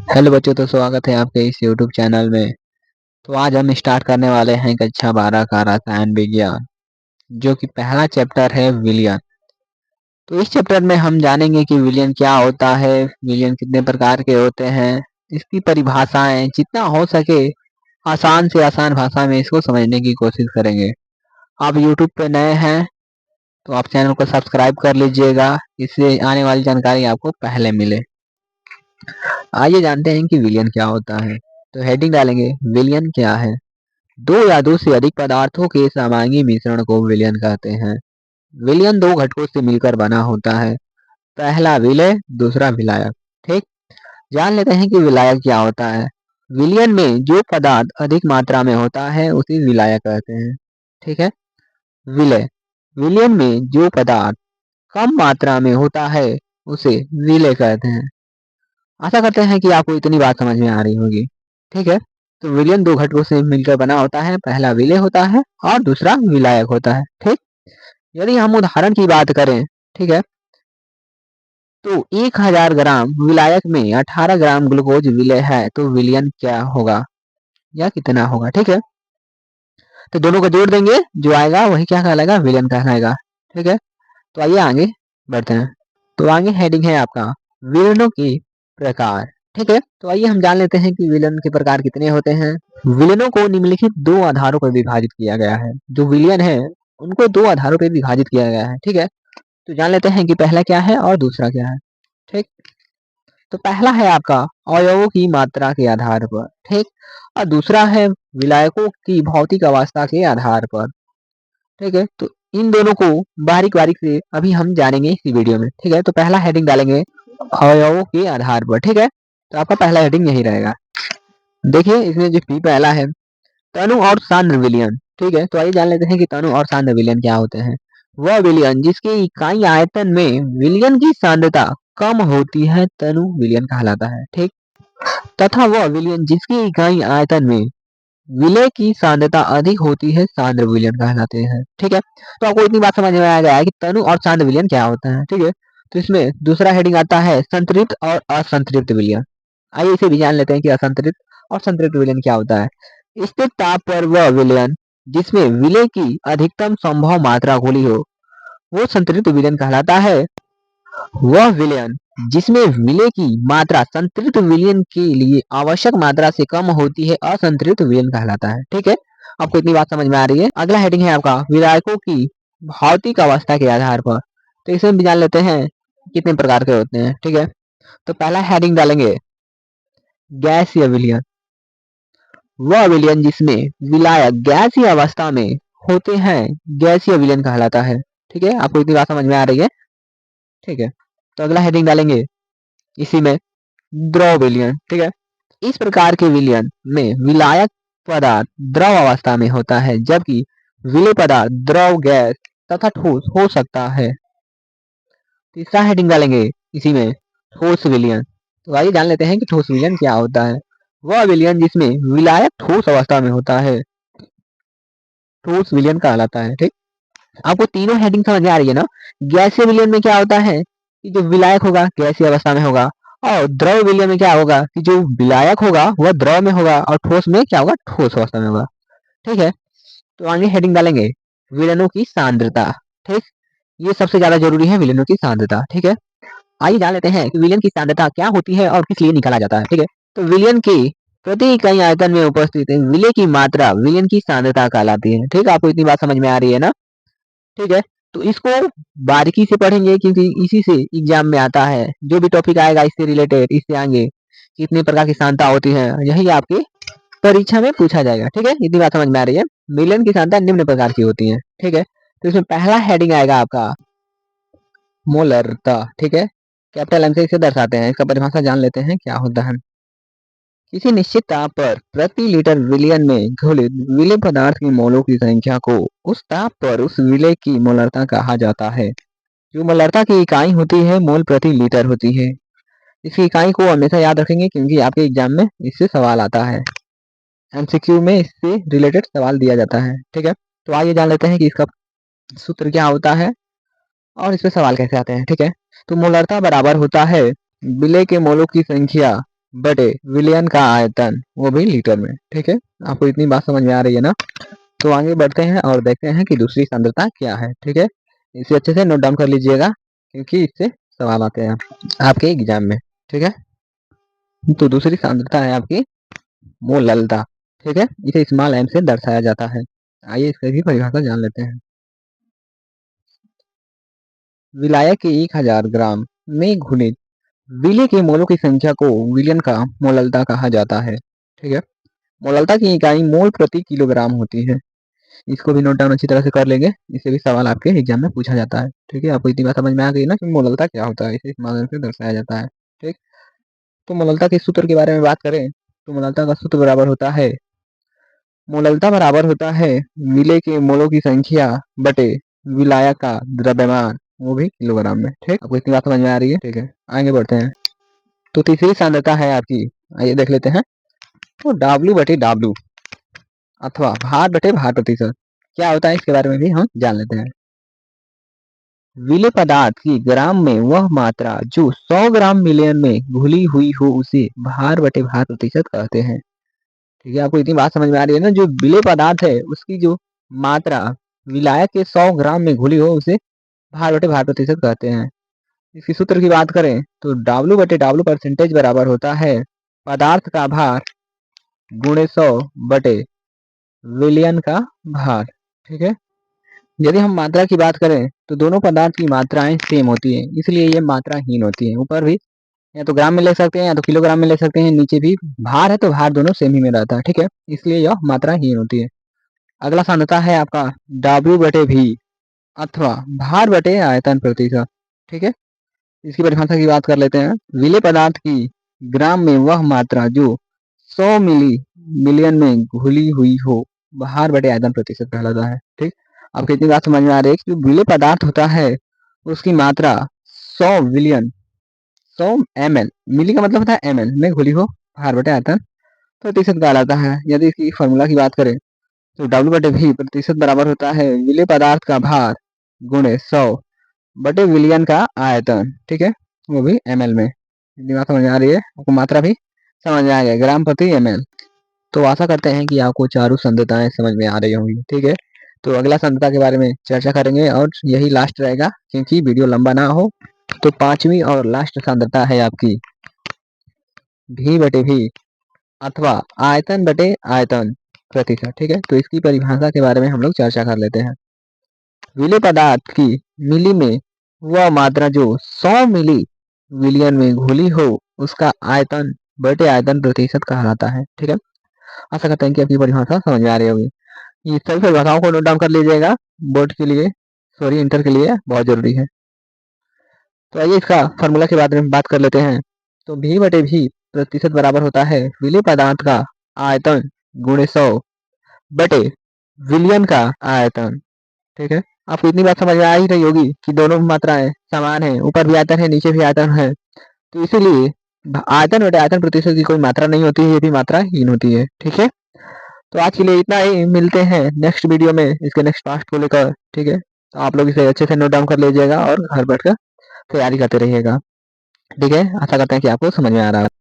Hello बच्चों, तो स्वागत है आपके इस यूट्यूब चैनल में। तो आज हम स्टार्ट करने वाले हैं कक्षा 12 का रसायन विज्ञान, जो कि पहला चैप्टर है विलयन। तो इस चैप्टर में हम जानेंगे कि विलयन क्या होता है, विलयन कितने प्रकार के होते हैं, इसकी परिभाषाएं, जितना हो सके आसान से आसान भाषा में इसको समझने की कोशिश करेंगे। आप यूट्यूब पे नए हैं तो आप चैनल को सब्सक्राइब कर लीजिएगा, इससे आने वाली जानकारी आपको पहले मिले। आइए जानते हैं कि विलयन क्या होता है। तो हेडिंग डालेंगे, विलयन क्या है। दो या दो से अधिक पदार्थों के समांगी मिश्रण को विलयन कहते हैं। विलयन दो घटकों से मिलकर बना होता है, पहला विलय, दूसरा विलायक। ठीक, जान लेते हैं कि विलायक क्या होता है। विलयन में जो पदार्थ अधिक मात्रा में होता है उसे विलायक कहते हैं। ठीक है। विलय, विलयन में जो पदार्थ कम मात्रा में होता है उसे विलय कहते हैं। आशा करते हैं कि आपको इतनी बात समझ में आ रही होगी। ठीक है। तो विलयन दो घटकों से मिलकर बना होता है, पहला विलय होता है और दूसरा विलायक होता है। ठीक, यदि हम उदाहरण की बात करें, ठीक है, तो 1000 ग्राम विलायक में 18 ग्राम ग्लूकोज विलय है, तो विलयन क्या होगा या कितना होगा। ठीक है। तो दोनों को जोड़ देंगे, जो आएगा वही क्या कहलाएगा, विलयन कहलाएगा। ठीक है। तो आइए आगे बढ़ते हैं। तो आगे हेडिंग है आपका विलयनों के प्रकार। ठीक है। तो आइए हम जान लेते हैं कि विलयन के प्रकार कितने होते हैं। विलयनों को निम्नलिखित दो आधारों पर विभाजित किया गया है। जो विलयन है उनको दो आधारों पर विभाजित किया गया है। ठीक है। तो जान लेते हैं कि पहला क्या है और दूसरा क्या है। ठीक, तो पहला है आपका अवयवों की मात्रा के आधार पर। ठीक, और दूसरा है विलायकों की भौतिक अवस्था के आधार पर। ठीक है। तो इन दोनों को बारीक बारीक से अभी हम जानेंगे इस वीडियो में। ठीक है। तो पहला हेडिंग डालेंगे अवयवों के आधार पर। ठीक है। तो आपका पहला हेडिंग यही रहेगा। देखिए इसमें जो पी पहला है, तनु और सांद्र विलयन। ठीक है। तो आइए जान लेते हैं कि तनु और सांद्र विलयन क्या होते हैं। वह विलयन जिसके इकाई आयतन में विलयन की सांद्रता कम होती है तनु विलयन कहलाता है। ठीक, तथा वह विलयन जिसकी इकाई आयतन में विलय की सांद्रता अधिक होती है सांद्र विलयन कहलाते हैं। ठीक है। तो आपको इतनी बात समझ में आ गया है कि तनु और सांद्र विलयन क्या होता है। ठीक है। तो इसमें दूसरा हेडिंग आता है संतृप्त और असंतृप्त विलयन। आइए इसे भी जान लेते हैं कि असंतृप्त और संतृप्त विलयन क्या होता है। स्थिर ताप पर वह विलयन जिसमें विलय की अधिकतम संभव मात्रा घुली हो वो संतृप्त विलयन कहलाता है। वह विलयन जिसमें विलय की मात्रा संतृप्त विलयन के लिए आवश्यक मात्रा से कम होती है असंतृप्त विलयन कहलाता है। ठीक है। आपको इतनी बात समझ में आ रही है। अगला हेडिंग है आपका विलायकों की भौतिक अवस्था के आधार पर। तो इसमें भी जान लेते हैं कितने प्रकार के होते हैं। ठीक है। तो पहला हेडिंग डालेंगे गैसीय विलयन। वह विलयन जिसमें विलायक गैसीय अवस्था में होते हैं गैसीय विलयन कहलाता है। ठीक है। आपको इतनी बात समझ में आ रही है। ठीक है। तो अगला हेडिंग डालेंगे इसी में द्रव विलयन। ठीक है। इस प्रकार के विलयन में विलायक पदार्थ द्रव अवस्था में होता है, जबकि विलय पदार्थ द्रव, गैस तथा ठोस हो सकता है। तीसरा हेडिंग डालेंगे इसी में ठोस विलयन। तो आइए जान लेते हैं कि ठोस विलयन क्या होता है। वह विलयन जिसमें विलायक ठोस अवस्था में होता है ठोस विलयन कहलाता है। ठीक, आपको तीनों हेडिंग समझ में आ रही है ना। गैसीय विलयन में क्या होता है कि जो विलायक होगा गैसीय अवस्था में होगा, और द्रव विलयन में क्या होगा कि जो विलायक होगा वह द्रव में होगा, और ठोस में क्या होगा, ठोस अवस्था में होगा। ठीक है। तो आगे हेडिंग डालेंगे विलयनों की सांद्रता। ठीक, ये सबसे ज्यादा जरूरी है, विलयनों की सांद्रता। ठीक है। आइए जान लेते हैं कि विलयन की सांद्रता क्या होती है और किस लिए निकाला जाता है। ठीक है। तो विलयन की प्रति इकाई आयतन में उपस्थित विलय की मात्रा विलयन की सांद्रता कहलाती है। ठीक है। आपको इतनी बात समझ में आ रही है ना। ठीक है। तो इसको बारीकी से पढ़ेंगे क्योंकि इसी से एग्जाम में आता है। जो भी टॉपिक आएगा इससे रिलेटेड, इससे आगे कितने प्रकार की सांद्रता होती है, यही आपके परीक्षा में पूछा जाएगा। ठीक है। इतनी बात समझ में आ रही है। विलयन की सांद्रता निम्न प्रकार की होती है। ठीक है। तो इसमें पहला हेडिंग आएगा आपका मोलरता। ठीक है। कैपिटल एम से इसे दर्शाते हैं। इसका परिभाषा जान लेते हैं क्या होता है। किसी निश्चित ताप पर प्रति लीटर विलयन में घुलित विलय पदार्थ की मोलों की संख्या को उस ताप पर उस विलय की मोलरता कहा जाता है। जो मोलरता की इकाई होती है मोल प्रति लीटर होती है। इसकी इकाई को हमेशा याद रखेंगे क्योंकि आपके एग्जाम में इससे सवाल आता है। एमसीक्यू में इससे रिलेटेड सवाल दिया जाता है। ठीक है। तो आइए जान लेते हैं कि इसका सूत्र क्या होता है और इस पे सवाल कैसे आते हैं। ठीक है। तो मोलरता बराबर होता है विलय के मोलों की संख्या बटे विलियन का आयतन, वो भी लीटर में। ठीक है, आपको इतनी बात समझ में आ रही है ना? तो आगे बढ़ते हैं और देखते हैं कि दूसरी सांद्रता क्या है। ठीक है, इसे अच्छे से नोट डाउन कर लीजिएगा क्योंकि इससे सवाल आते हैं आपके एग्जाम में। ठीक है, तो दूसरी सांद्रता है आपकी मोललता। ठीक है, इसे स्मॉल एम से दर्शाया जाता है। आइए इसकी भी परिभाषा जान लेते हैं। विलायक के 1000 ग्राम में घुलित विलेय के मोलों की संख्या को विलियन का मोललता कहा जाता है। ठीक है, मोललता की इकाई मोल प्रति किलोग्राम होती है। इसको भी नोट डाउन अच्छी तरह से कर लेंगे, इससे भी सवाल आपके एग्जाम में पूछा जाता है। ठीक है, आपको इतनी बात समझ में आ गई ना कि मोललता क्या होता है, इसे इस माध्यम से दर्शाया जाता है। ठीक, तो मोललता के सूत्र के बारे में बात करें तो मोललता का सूत्र बराबर होता है, मोललता बराबर होता है विलेय के मोलों की संख्या बटे विलायक का द्रव्यमान, वो भी किलोग्राम में। ठीक, आपको इतनी बात समझ में आ रही है? ठीक है, आगे बढ़ते हैं। तो तीसरी सांद्रता है आपकी, आइए देख लेते हैं। तो डब्ल्यू बटे डब्ल्यू अथवा भार बटे भार प्रतिशत क्या होता है, इसके बारे में भी हम जान लेते हैं। विलेय पदार्थ की ग्राम में वह मात्रा जो 100 ग्राम मिलियन में घुली हुई हो उसे भार बटे भार प्रतिशत कहते हैं। ठीक है, आपको इतनी बात समझ में आ रही है ना? जो विलेय पदार्थ है उसकी जो मात्रा विलायक के 100 ग्राम में घुली हो उसे भार बटे भार प्रतिशत कहते हैं। इसकी सूत्र की बात करें तो डब्ल्यू बटे डब्ल्यू परसेंटेज बराबर होता है पदार्थ का भार गुणे 100 बटे विलियन का भार। ठीक है, यदि हम मात्रा की बात करें तो दोनों पदार्थ की मात्राएं सेम होती हैं, इसलिए ये मात्राहीन होती है। ऊपर भी या तो ग्राम में ले सकते हैं या तो किलोग्राम में ले सकते हैं, नीचे भी भार है तो भार दोनों सेम ही में रहता है। ठीक है, इसलिए यह मात्राहीन होती है। अगला सांद्रता है आपका डब्ल्यू बटे भी अथवा भार बटे आयतन प्रतिशत। ठीक है, इसकी परिभाषा की बात कर लेते हैं। विलेय पदार्थ की ग्राम में वह मात्रा जो 100 मिलियन में घुली हुई हो भार बटे आयतन प्रतिशत कहलाता है। ठीक, आपको इतनी बात समझ में आ रही है कि जो विलेय पदार्थ होता है उसकी मात्रा 100 विलियन 100 ml, मिली का मतलब होता है ml में घुली हो भार बटे आयतन प्रतिशत कहलाता है। यदि इसकी फॉर्मूला की बात करें तो डब्ल्यू बटे भी प्रतिशत बराबर होता है विलेय पदार्थ का भार गुणे 100 बटे विलियन का आयतन। ठीक है, वो भी ml में। इतनी बात समझ में आ रही है? आपको मात्रा भी समझ में आ गया, ग्राम प्रति ml। तो आशा करते हैं कि आपको चारों सांद्रताएं समझ में आ रही होंगी। ठीक है, तो अगला सांद्रता के बारे में चर्चा करेंगे और यही लास्ट रहेगा क्योंकि वीडियो लंबा ना हो। तो पांचवी और लास्ट सांद्रता है आपकी भी बटे भी अथवा आयतन बटे आयतन प्रतिशत। ठीक है, तो इसकी परिभाषा के बारे में हम लोग चर्चा कर लेते हैं। विलेय पदार्थ की मिली में वह मात्रा जो 100 मिली विलियन में घुली हो उसका आयतन बटे आयतन प्रतिशत कहलाता है। ठीक है, आशा करते हैं कि आपकी परिभाषा समझ में आ रही होगी। ये सभी परिभाषाओं को नोट डाउन कर लीजिएगा, बोर्ड के लिए सॉरी इंटर के लिए बहुत जरूरी है। तो आइए इसका फॉर्मूला के बारे में बात कर लेते हैं। तो भी बटे भी प्रतिशत बराबर होता है विलेय पदार्थ का आयतन गुणे 100 बटे विलियन का आयतन। ठीक है, आपको इतनी बात समझ में आ ही रही होगी कि दोनों मात्राएं समान है, ऊपर भी आयतन है नीचे भी आयतन है, तो इसीलिए आयतन बटे आयतन प्रतिशत की कोई मात्रा नहीं होती है, ये भी मात्रा हीन होती है। ठीक है, तो आज के लिए इतना ही, मिलते हैं नेक्स्ट वीडियो में इसके नेक्स्ट पार्ट को लेकर। ठीक है, तो आप लोग इसे अच्छे से नोट डाउन कर लीजिएगा और घर बैठकर तैयारी करते रहिएगा। ठीक है, आशा करते हैं कि आपको समझ में आ रहा है।